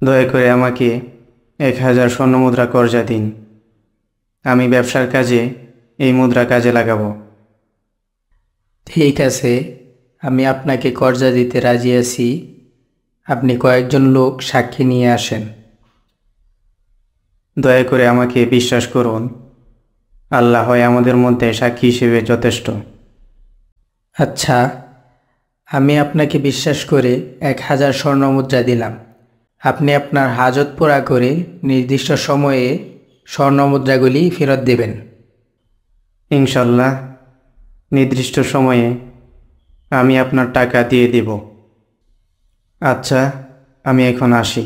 দয়া করে আমাকে 1000 স্বর্ণমুদ্রা কর্জা দিন। আমি ব্যবসার কাজে এই মুদ্রা কাজে লাগাবো। ঠিক আছে, আমি আপনাকে কর্জা দিতে রাজি আছি। আপনি কয়েকজন লোক সাক্ষী নিয়ে আসেন। দয়া করে আমাকে বিশ্বাস করুন, আল্লাহ হয় আমাদের মধ্যে সাক্ষী হিসেবে যথেষ্ট। আচ্ছা, আমি আপনাকে বিশ্বাস করে 1000 স্বর্ণমুদ্রা দিলাম। আপনি আপনার হাজত পুরা করে নির্দিষ্ট সময়ে স্বর্ণমুদ্রাগুলি ফেরত দেবেন। ইনশাল্লাহ, নির্দিষ্ট সময়ে আমি আপনার টাকা দিয়ে দেব। আচ্ছা, আমি এখন আসি।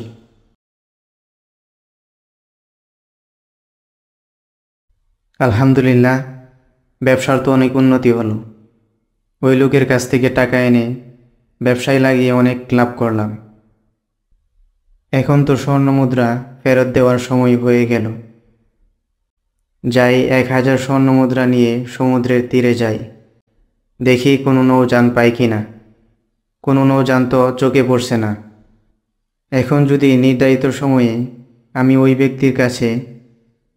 আলহামদুলিল্লাহ, ব্যবসার তো অনেক উন্নতি হলো। ওই লোকের কাছ থেকে টাকা এনে ব্যবসায় লাগিয়ে অনেক লাভ করলাম। এখন তো স্বর্ণমুদ্রা ফেরত দেওয়ার সময় হয়ে গেল। যাই 1000 স্বর্ণমুদ্রা নিয়ে সমুদ্রের তীরে যাই, দেখি কোনো নৌযান পাই কিনা। কোনো নৌযান তো চোখে পড়ছে না। এখন যদি নির্ধারিত সময়ে আমি ওই ব্যক্তির কাছে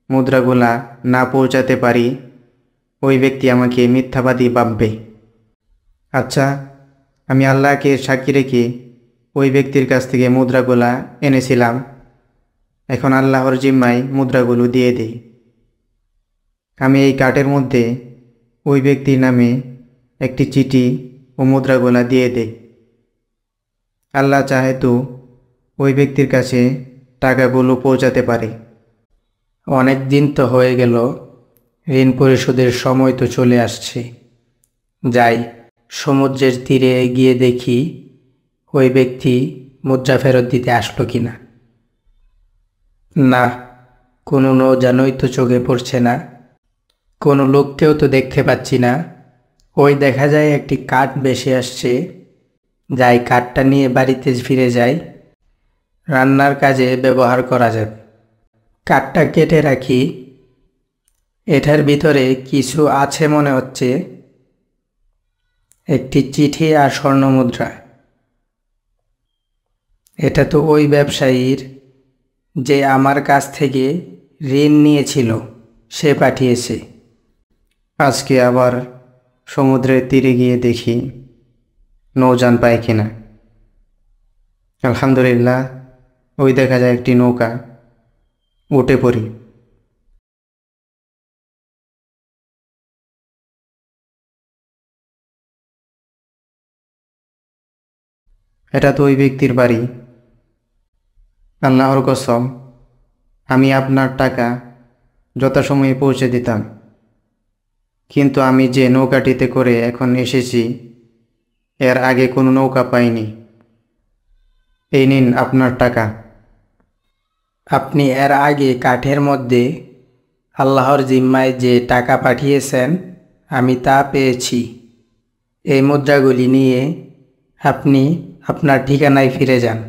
মুদ্রাগুলা না পৌঁছাতে পারি, ওই ব্যক্তি আমাকে মিথ্যাবাদী ভাববে। আচ্ছা, আমি আল্লাহকে সাক্ষী রেখে ওই ব্যক্তির কাছ থেকে মুদ্রাগুলা এনেছিলাম। এখন আল্লাহর জিম্মায় মুদ্রাগুলো দিয়ে দেই। আমি এই কার্ডের মধ্যে ওই ব্যক্তির নামে একটি চিঠি ও মুদ্রাগুলা দিয়ে দেই। আল্লাহ চাহে তো ওই ব্যক্তির কাছে টাকাগুলো পৌঁছাতে পারে। অনেক দিন তো হয়ে গেল, ঋণ পরিশোধের সময় তো চলে আসছে। যাই, সমুদ্রের তীরে গিয়ে দেখি ওই ব্যক্তি মুদ্রা ফেরত দিতে আসলো কিনা। না, কোনো নৌযানই তো চোখে পড়ছে না, কোনো লোককেও তো দেখতে পাচ্ছি না। ওই দেখা যায় একটি কাঠ ভেসে আসছে। যাই, কাঠটা নিয়ে বাড়িতে ফিরে যাই, রান্নার কাজে ব্যবহার করা যাবে। কাঠটা কেটে রাখি। এটার ভিতরে কিছু আছে মনে হচ্ছে, একটি চিঠি আর স্বর্ণমুদ্রা। এটা তো ওই ব্যবসায়ীর, যে আমার কাছ থেকে ঋণ নিয়েছিল, সে পাঠিয়েছে। আজকে আবার সমুদ্রের তীরে গিয়ে দেখি নৌযান পাই কিনা। আলহামদুলিল্লাহ, ওই দেখা যায় একটি নৌকা। উঠে পড়ি। এটা তো ওই ব্যক্তির বাড়ি। আল্লাহর কসম, আমি আপনার টাকা যথাসময়ে পৌঁছে দিতাম, কিন্তু আমি যে নৌকাটিতে করে এখন এসেছি, এর আগে কোনো নৌকা পাইনি। এই নিন আপনার টাকা। আপনি এর আগে কাঠের মধ্যে আল্লাহর জিম্মায় যে টাকা পাঠিয়েছেন, আমি তা পেয়েছি। এই মুদ্রাগুলি নিয়ে আপনি আপনার ঠিকানায় ফিরে যান।